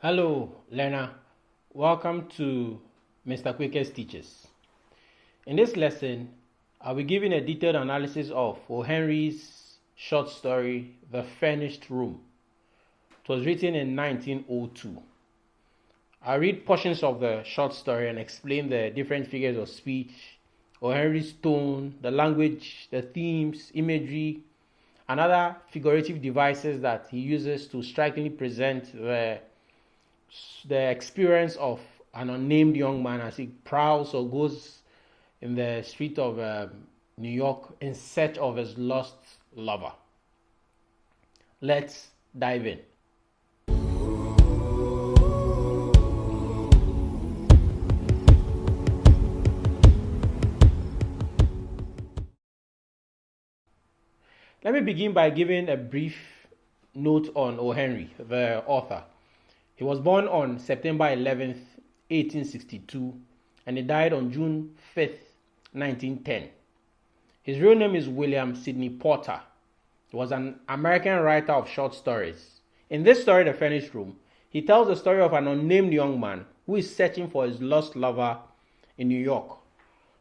Hello, learner. Welcome to Mr. Quickest Teaches. In this lesson, I'll be giving a detailed analysis of O. Henry's short story, The Furnished Room. It was written in 1902. I'll read portions of the short story and explain the different figures of speech, O. Henry's tone, the language, the themes, imagery, and other figurative devices that he uses to strikingly present the experience of an unnamed young man as he prowls or goes in the street of New York in search of his lost lover. Let's dive in. Let me begin by giving a brief note on O. Henry, the author. He was born on September 11th, 1862, and he died on June 5th, 1910. His real name is William Sidney Porter. He was an American writer of short stories. In this story, The Furnished Room, he tells the story of an unnamed young man who is searching for his lost lover in New York.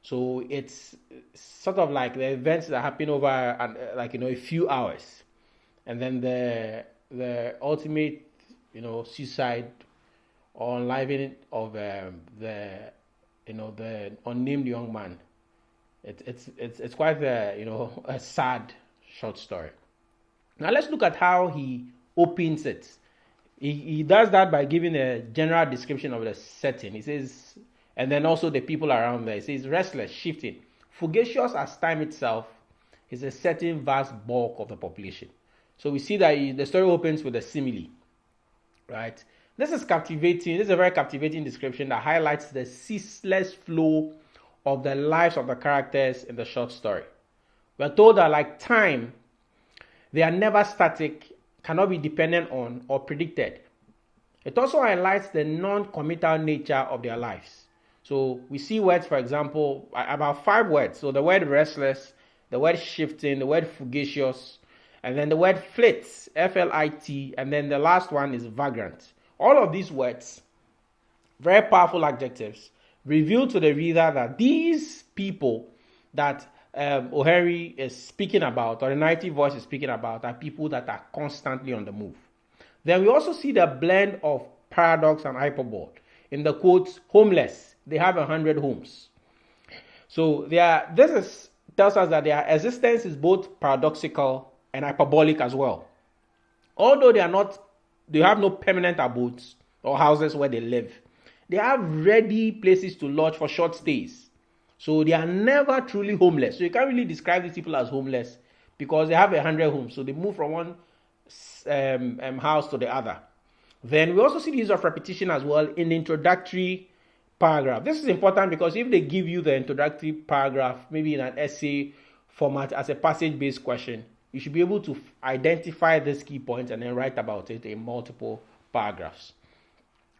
So it's sort of like the events that happen over a few hours, and then the ultimate suicide or unliving of the unnamed young man. It's quite a sad short story. Now let's look at how he opens it. He does that by giving a general description of the setting. He says, and then also the people around there. He says, restless, shifting, fugacious as time itself is a certain vast bulk of the population. So we see that the story opens with a simile. Right. This is captivating. This is a very captivating description that highlights the ceaseless flow of the lives of the characters in the short story. We're told that, like time, they are never static, cannot be dependent on or predicted. It also highlights the non-committal nature of their lives. So we see words, for example, about 5 words. So the word restless, the word shifting, the word fugacious, and then the word flits, F-L-I-T, and then the last one is vagrant. All of these words, very powerful adjectives, reveal to the reader that these people that O. Henry is speaking about, or the narrative voice is speaking about, are people that are constantly on the move. Then we also see the blend of paradox and hyperbole. In the quotes, homeless, they have 100 homes. So tells us that their existence is both paradoxical and hyperbolic as well. Although they have no permanent abodes or houses where they live, they have ready places to lodge for short stays. So they are never truly homeless. So you can't really describe these people as homeless because they have 100 homes. So they move from one house to the other. Then we also see the use of repetition as well in the introductory paragraph. This is important because if they give you the introductory paragraph, maybe in an essay format as a passage-based question, you should be able to identify these key points and then write about it in multiple paragraphs.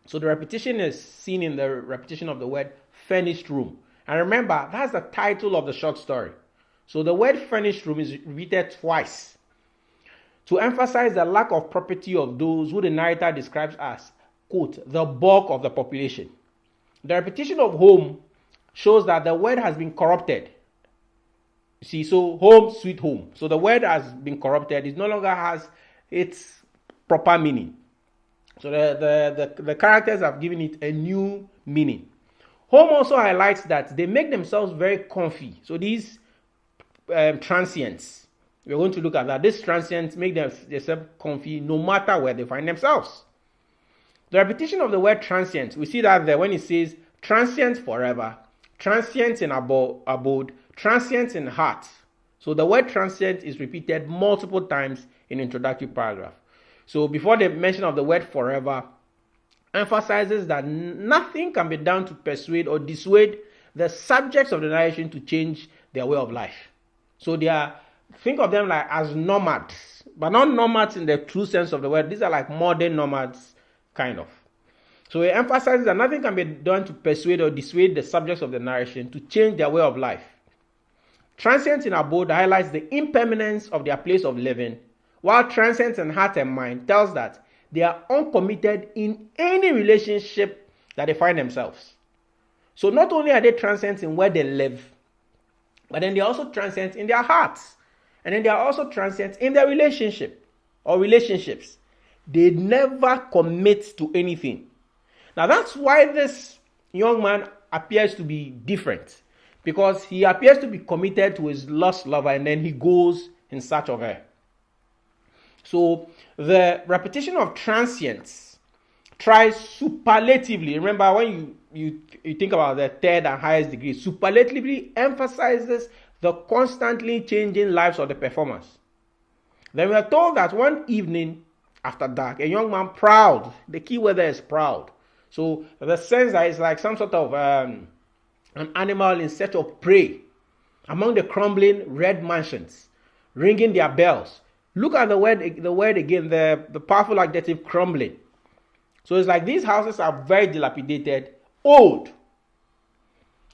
So the repetition is seen in the repetition of the word furnished room. And remember, that's the title of the short story. So the word furnished room is repeated twice to emphasize the lack of property of those who the narrator describes as, quote, the bulk of the population. The repetition of home shows that the word has been corrupted. You see, so home, sweet home. So the word has been corrupted. It no longer has its proper meaning. So the characters have given it a new meaning. Home also highlights that they make themselves very comfy. So these transients, we're going to look at that. These transients make themselves comfy no matter where they find themselves. The repetition of the word transient, we see that there when it says transient forever, transient in abode, transient in heart. So the word transient is repeated multiple times in introductory paragraph. So before the mention of the word forever, emphasizes that nothing can be done to persuade or dissuade the subjects of the narration to change their way of life. So think of them like as nomads, but not nomads in the true sense of the word. These are like modern nomads, kind of. So it emphasizes that nothing can be done to persuade or dissuade the subjects of the narration to change their way of life. Transient in abode highlights the impermanence of their place of living, while transient in heart and mind tells that They are uncommitted in any relationship that they find themselves. So not only are they transient in where they live, but then they are also transient in their hearts. And then they are also transient in their relationship or relationships. They never commit to anything. Now that's why this young man appears to be different. Because he appears to be committed to his lost lover and then he goes in search of her. So the repetition of transience tries superlatively. Remember, when you think about the third and highest degree, superlatively emphasizes the constantly changing lives of the performers. Then we are told that one evening after dark, a young man proud, the key word there is proud. So the sense that it's like some sort of an animal in search of prey among the crumbling red mansions, ringing their bells. Look at the word again, the powerful adjective crumbling. So it's like these houses are very dilapidated, old.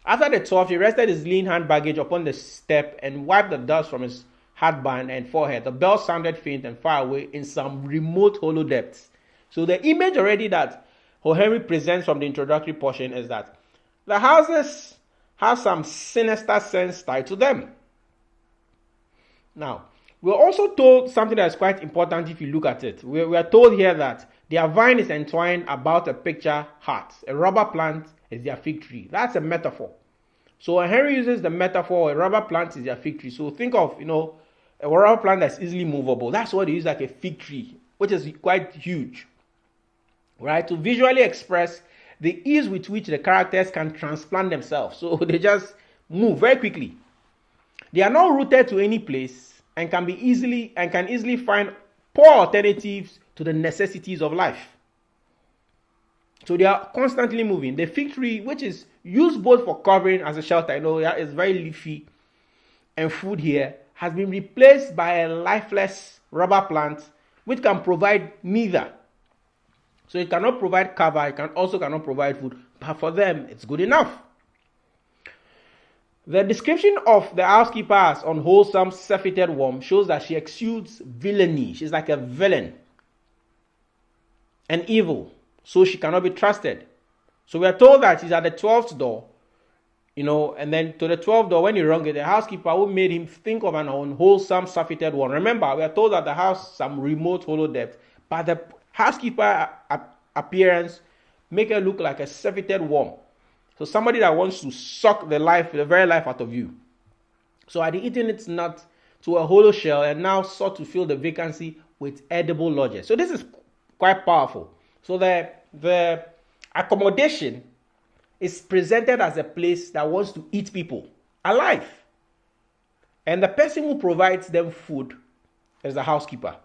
After the 12th, he rested his lean hand baggage upon the step and wiped the dust from his hatband and forehead. The bell sounded faint and far away in some remote hollow depths. So the image already that O. Henry presents from the introductory portion is that the houses have some sinister sense tied to them. Now, we're also told something that's quite important if you look at it. We are told here that their vine is entwined about a picture heart. A rubber plant is their fig tree. That's a metaphor. So Henry uses the metaphor, a rubber plant is their fig tree. So think of, a rubber plant that's easily movable. That's what they use, like a fig tree, which is quite huge. Right? To visually express the ease with which the characters can transplant themselves. So they just move very quickly. They are not rooted to any place and can easily find poor alternatives to the necessities of life. So they are constantly moving. The fig tree, which is used both for covering as a shelter, it's very leafy, and food here, has been replaced by a lifeless rubber plant, which can provide neither. So it cannot provide cover, it cannot provide food, but for them, it's good enough. The description of the housekeeper as unwholesome, surfeited worm shows that she exudes villainy. She's like a villain and evil, so she cannot be trusted. So we are told that she's at the 12th door, and then to the 12th door, when he rung it, the housekeeper who made him think of an unwholesome, surfeited one. Remember, we are told that the house some remote hollow depth, but the housekeeper appearance make her look like a surfeited worm. So somebody that wants to suck the very life out of you. So had he eaten its nut to a hollow shell and now sought to fill the vacancy with edible lodgers. So this is quite powerful. So the accommodation is presented as a place that wants to eat people alive. And the person who provides them food is the housekeeper.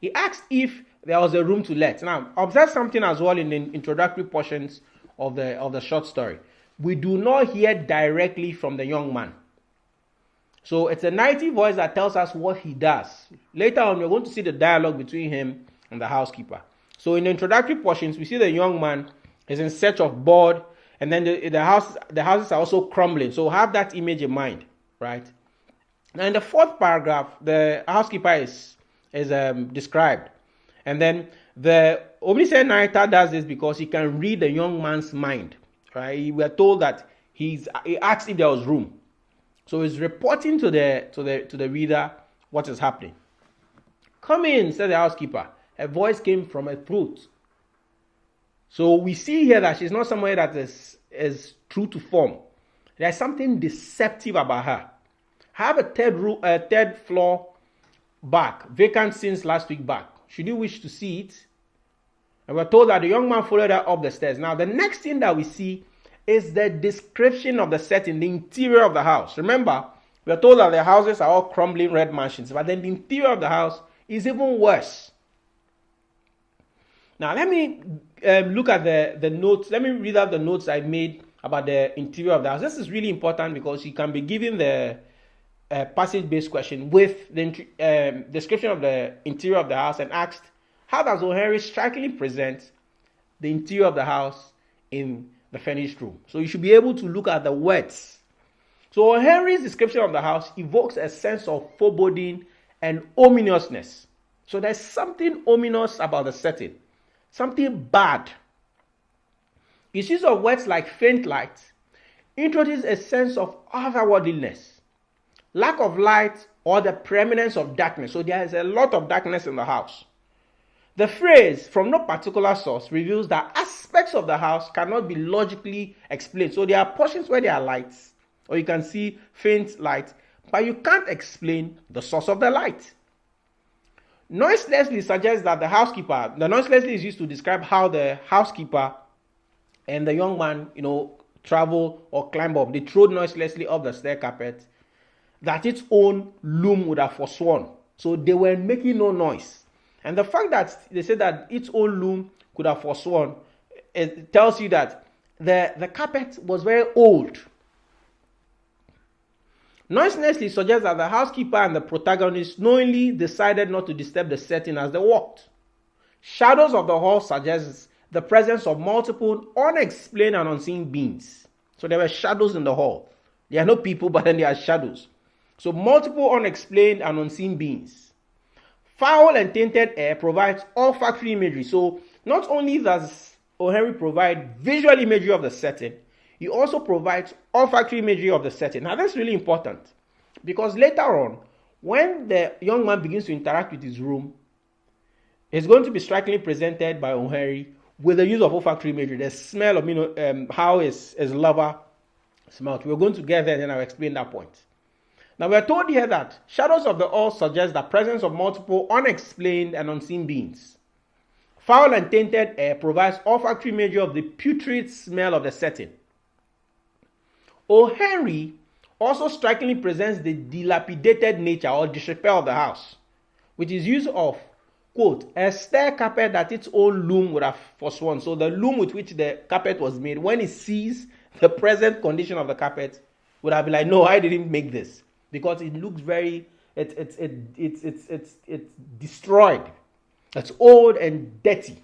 He asked if there was a room to let. Now, observe something as well in the introductory portions of the short story. We do not hear directly from the young man. So it's a narrative voice that tells us what he does. Later on, we're going to see the dialogue between him and the housekeeper. So in the introductory portions, we see the young man is in search of board, and then the houses are also crumbling. So have that image in mind, right? Now in the fourth paragraph, the housekeeper is described. And then the omniscient narrator does this because he can read the young man's mind, right? We are told that he asked if there was room. So he's reporting to the reader what is happening. Come in, said the housekeeper. A voice came from her throat. So we see here that she's not somebody that is true to form. There's something deceptive about her. I have a third floor back, vacant since last week back. Should you wish to see it? And we're told that the young man followed her up the stairs. Now, the next thing that we see is the description of the setting, the interior of the house. Remember, we're told that the houses are all crumbling red mansions, but then the interior of the house is even worse. Now, let me look at the notes. Let me read out the notes I made about the interior of the house. This is really important because you can be given the passage-based question with the description of the interior of the house and asked, how does O. Henry strikingly present the interior of the house in the furnished room? So you should be able to look at the words. So O. Henry's description of the house evokes a sense of foreboding and ominousness. So there's something ominous about the setting, something bad. Its use of words like faint light introduces a sense of otherworldliness, lack of light, or the preeminence of darkness. So there is a lot of darkness in the house. The phrase "from no particular source" reveals that aspects of the house cannot be logically explained. So there are portions where there are lights, or you can see faint light, but you can't explain the source of the light. Noiselessly suggests that the noiselessly is used to describe how the housekeeper and the young man, travel or climb up. They trod noiselessly up the stair carpet, that its own loom would have forsworn. So they were making no noise. And the fact that they said that its own loom could have forsworn, it tells you that the carpet was very old. Noiselessly suggests that the housekeeper and the protagonist knowingly decided not to disturb the setting as they walked. Shadows of the hall suggests the presence of multiple unexplained and unseen beings. So there were shadows in the hall. There are no people, but then there are shadows. So multiple unexplained and unseen beings. Foul and tainted air provides olfactory imagery. So not only does O. Henry provide visual imagery of the setting, he also provides olfactory imagery of the setting. Now that's really important, because later on, when the young man begins to interact with his room, it's going to be strikingly presented by O. Henry with the use of olfactory imagery, the smell of how his lover smelled. We're going to get there and then I'll explain that point. Now we're told here that shadows of the hall suggest the presence of multiple unexplained and unseen beings. Foul and tainted air provides olfactory imagery of the putrid smell of the setting. O. Henry also strikingly presents the dilapidated nature or disrepair of the house, with his use of, quote, a stair carpet that its own loom would have forsworn. So the loom with which the carpet was made, when it sees the present condition of the carpet, would have been like, no, I didn't make this, because it looks very, it's destroyed. It's old and dirty.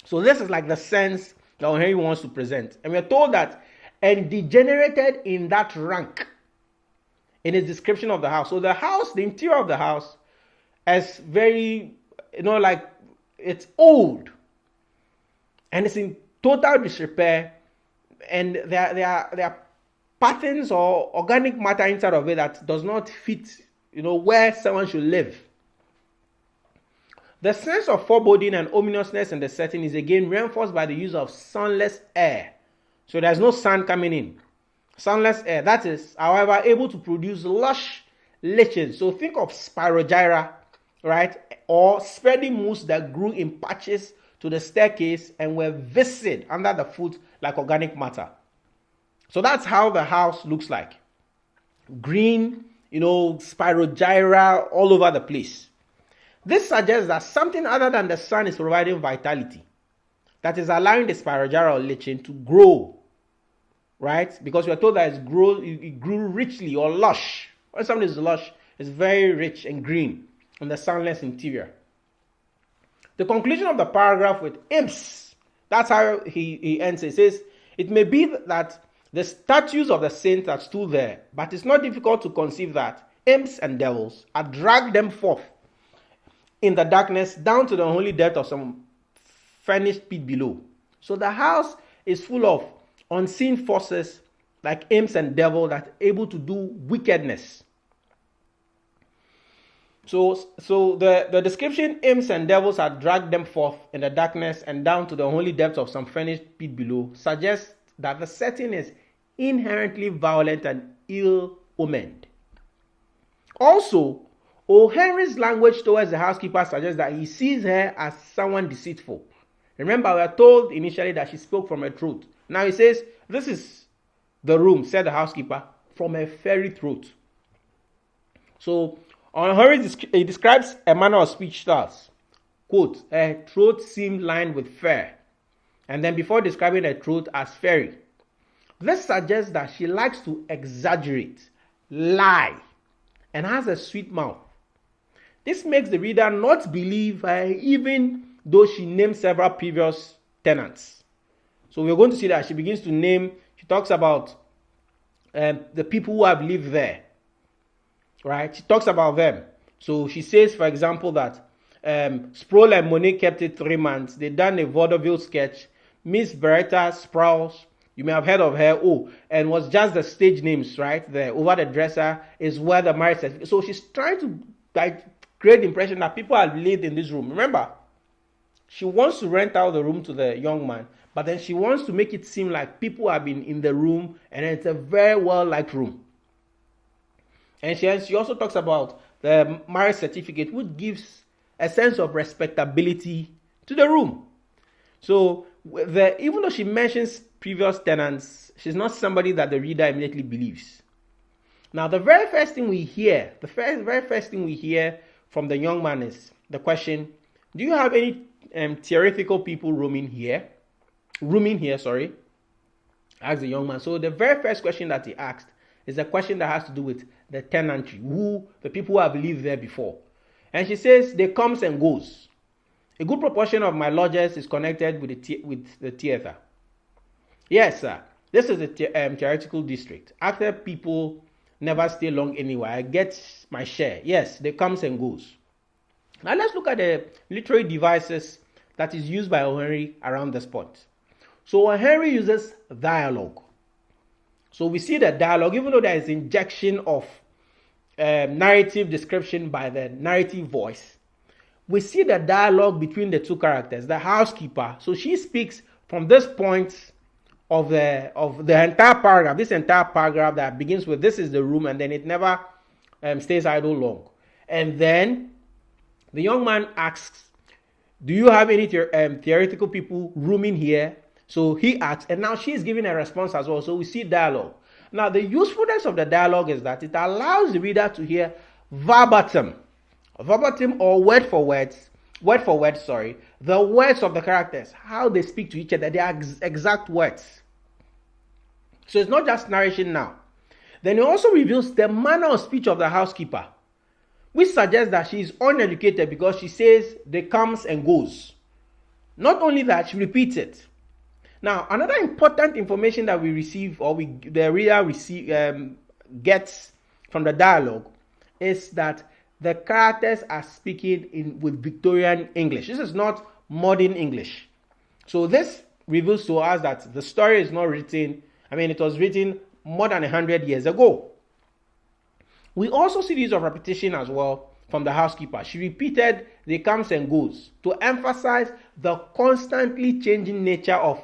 So this is like the sense that Henry wants to present. And we're told that, and degenerated in that rank in his description of the house. So the house, the interior of the house, is very, like it's old. And it's in total disrepair. And there are patterns or organic matter inside of it that does not fit, where someone should live. The sense of foreboding and ominousness in the setting is again reinforced by the use of sunless air. So there's no sun coming in. Sunless air, that is, however, able to produce lush lichens. So think of spirogyra, right? Or spreading moss that grew in patches to the staircase and were viscid under the foot like organic matter. So that's how the house looks like. Green, spirogyra all over the place. This suggests that something other than the sun is providing vitality, that is allowing the spirogyra or lichen to grow, right? Because we are told that it grew richly or lush. When something is lush, it's very rich and green on the sunless interior. The conclusion of the paragraph with imps, that's how he ends. It says, it may be that the statues of the saints are still there, but it's not difficult to conceive that imps and devils had dragged them forth in the darkness down to the unholy depth of some furnished pit below. So the house is full of unseen forces like imps and devil that are able to do wickedness. So the description, imps and devils had dragged them forth in the darkness and down to the unholy depths of some furnished pit below, suggests that the setting is inherently violent and ill-omened. Also, O. Henry's language towards the housekeeper suggests that he sees her as someone deceitful. Remember, we are told initially that she spoke from her throat. Now he says, this is the room, said the housekeeper, from her fairy throat. So, on Henry, he describes a manner of speech thus, quote, her throat seemed lined with fur. And then before describing her throat as fairy. This suggests that she likes to exaggerate, lie, and has a sweet mouth. This makes the reader not believe her even though she names several previous tenants. So we're going to see that she begins to name, she talks about the people who have lived there. Right? She talks about them. So she says, for example, that Sproul and Monet kept it 3 months. They done a vaudeville sketch. Miss Beretta Sprouse, you may have heard of her. Oh, and was just the stage names, right? The over the dresser is where the marriage certificate. So she's trying to create the impression that people have lived in this room. Remember, she wants to rent out the room to the young man, but then she wants to make it seem like people have been in the room, and it's a very well-liked room. And she also talks about the marriage certificate, which gives a sense of respectability to the room. So even though she mentions previous tenants, she's not somebody that the reader immediately believes. Now, the very first thing we hear, from the young man is the question, do you have any theoretical people rooming here? Asked the young man. So the very first question that he asked is a question that has to do with the tenantry, the people who have lived there before. And she says, they comes and goes. A good proportion of my lodgers is connected with the theater. Yes, sir. This is a theatrical district. After people never stay long anywhere, I get my share. Yes, they comes and goes. Now let's look at the literary devices that is used by O. Henry around this point. So O. Henry uses dialogue. So we see the dialogue, even though there is injection of narrative description by the narrative voice, we see the dialogue between the two characters, the housekeeper. So she speaks from this point of the entire paragraph, this entire paragraph that begins with "this is the room," and then it never stays idle long. And then the young man asks, do you have any theoretical people rooming here? So he asks, and now she's giving a response as well. So we see dialogue. Now the usefulness of the dialogue is that it allows the reader to hear verbatim or word for word, the words of the characters, how they speak to each other, their exact words. So it's not just narration now. Then it also reveals the manner of speech of the housekeeper, which suggests that she is uneducated because she says they comes and goes. Not only that, she repeats it. Now, another important information that we receive, or the reader gets from the dialogue, is that the characters are speaking with Victorian English. This is not modern English. So this reveals to us that the story is not written, it was written more than 100 years ago. We also see the use of repetition as well from the housekeeper. She repeated the comes and goes to emphasize the constantly changing nature of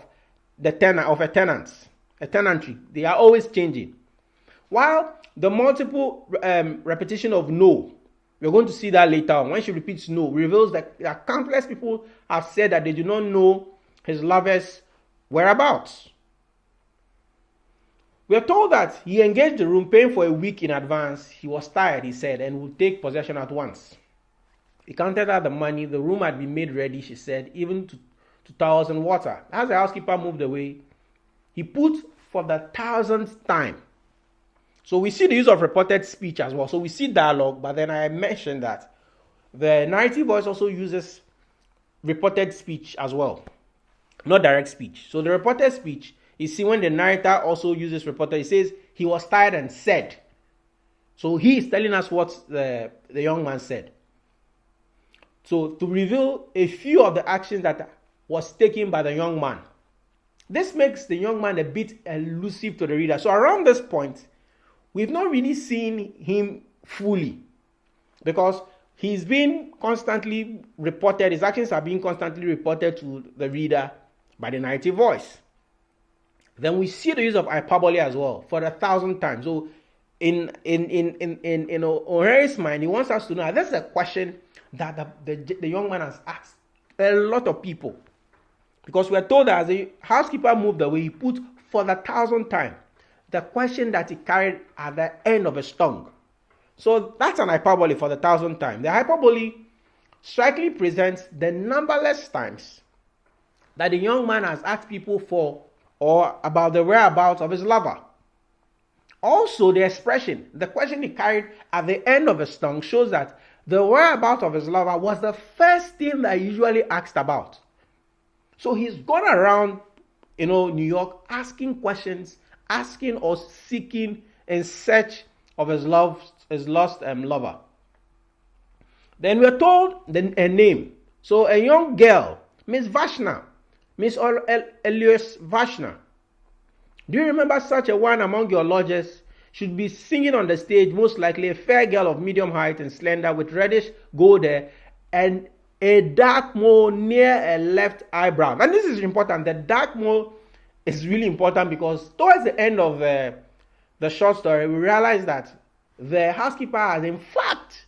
a tenantry. They are always changing. While the multiple repetition of no, we're going to see that later on. When she repeats no, reveals that countless people have said that they do not know his lover's whereabouts. We are told that he engaged the room, paying for a week in advance. He was tired, he said, and would take possession at once. He counted out the money. The room had been made ready, she said, even to towels and water. As the housekeeper moved away, he put for the 1,000th time. So we see the use of reported speech as well. So we see dialogue, but then I mentioned that the narrative voice also uses reported speech as well, not direct speech. So the reported speech, you see when the narrator also uses reported, he says he was tired and said. So he is telling us what the young man said. So to reveal a few of the actions that was taken by the young man. This makes the young man a bit elusive to the reader. So around this point, we've not really seen him fully, because he's been constantly reported, his actions are being constantly reported to the reader by the narrative voice. Then we see the use of hyperbole as well for the 1,000th time. So in O'Henry's mind, he wants us to know, this is a question that the young man has asked a lot of people. Because we are told that as the housekeeper moved away, he put for the 1,000th time the question that he carried at the end of his tongue. So that's an hyperbole for the 1,000th time. The hyperbole strikingly presents the numberless times that the young man has asked people for or about the whereabouts of his lover. Also, the expression, the question he carried at the end of his tongue, shows that the whereabouts of his lover was the first thing that he usually asked about. So he's gone around, New York, asking questions, asking or seeking in search of his lost lover. Then we're told a name. So a young girl, Miss Vashna, Miss Elias Vashna. Do you remember such a one among your lodgers? Should be singing on the stage, most likely a fair girl of medium height and slender with reddish gold hair and a dark mole near a left eyebrow. And this is important. The dark mole is really important because towards the end of the short story, we realize that the housekeeper has in fact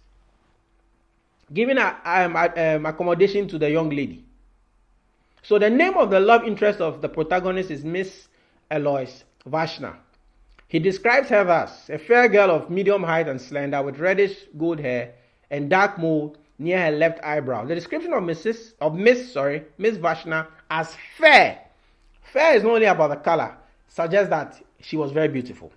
given accommodation to the young lady. So the name of the love interest of the protagonist is Miss Eloise Vashna. He describes her as a fair girl of medium height and slender with reddish gold hair and dark mole near her left eyebrow. The description of Miss Vashna as fair. Fair is not only about the color, suggests that she was very beautiful.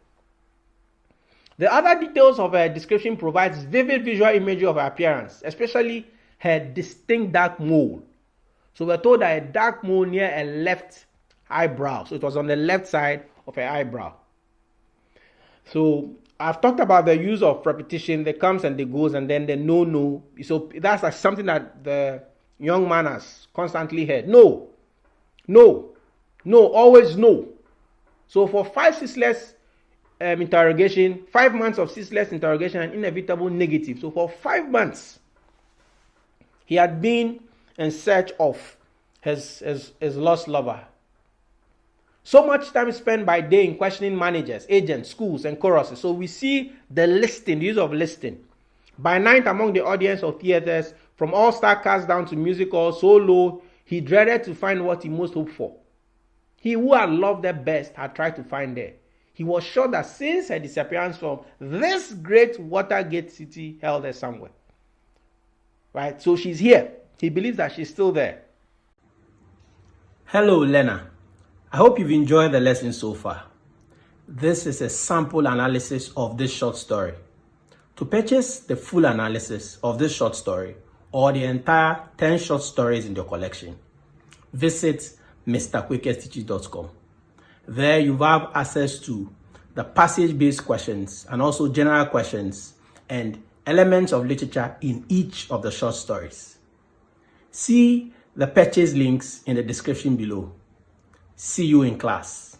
The other details of her description provides vivid visual imagery of her appearance, especially her distinct dark mole. So we're told that a dark mole near a left eyebrow. So it was on the left side of her eyebrow. So I've talked about the use of repetition, the comes and the goes, and then the no. So that's like something that the young man has constantly heard. No, always no. So for 5 ceaseless interrogation, 5 months of ceaseless interrogation and inevitable negative. So for 5 months, he had been in search of his lost lover. So much time spent by day in questioning managers, agents, schools, and choruses. So we see the listing, the use of listing. By night, among the audience of theaters, from all-star cast down to musicals, so low, he dreaded to find what he most hoped for. He who had loved her best had tried to find her. He was sure that since her disappearance from this great Watergate city held her somewhere. Right? So she's here. He believes that she's still there. Hello, learner. I hope you've enjoyed the lesson so far. This is a sample analysis of this short story. To purchase the full analysis of this short story or the entire 10 short stories in your collection, visit mrquickesteaching.com. There you have access to the passage-based questions and also general questions and elements of literature in each of the short stories. See the purchase links in the description below. See you in class.